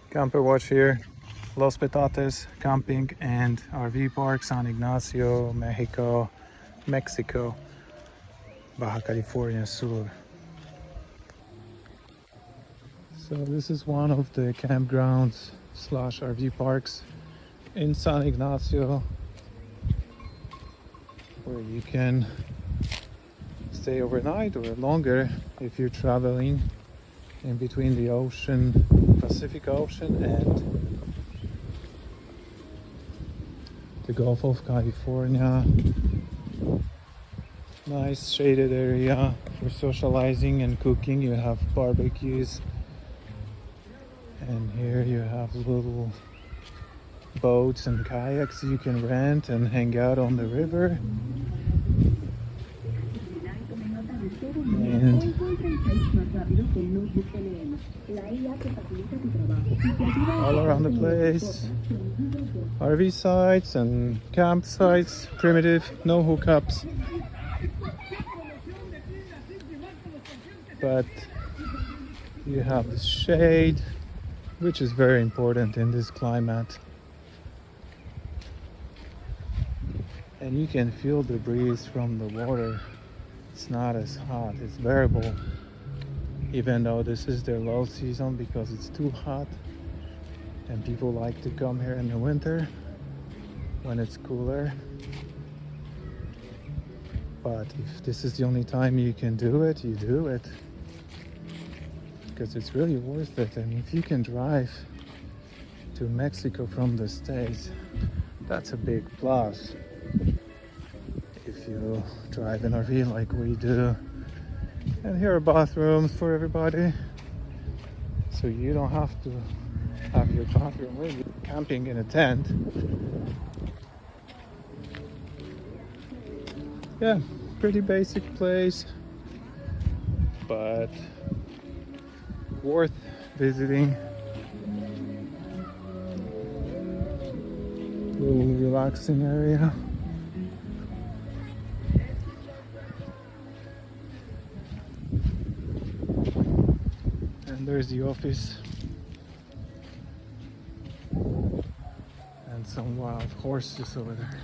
Camper watch here. Los Petates camping and RV park, San Ignacio, Mexico, Baja California Sur. So this is one of the campgrounds slash RV parks in San Ignacio, where you can stay overnight or longer if you're traveling in between the ocean, Pacific Ocean, and the Gulf of California. Nice shaded area for socializing and cooking. You have barbecues, and here you have little boats and kayaks you can rent and hang out on the river. And all around the place, RV sites and campsites, primitive, no hookups, but you have the shade, which is very important in this climate, and you can feel the breeze from the water. It's not as hot, it's bearable, even though this is their low season because it's too hot and people like to come here in the winter when it's cooler. But if this is the only time you can do it, you do it, because it's really worth it. And if you can drive to Mexico from the States, that's a big plus. If you drive an RV like we do. And here are bathrooms for everybody, so you don't have to have your bathroom with you. Camping in a tent, yeah, pretty basic place, but worth visiting. Little relaxing area. And there's the office and some wild horses over there.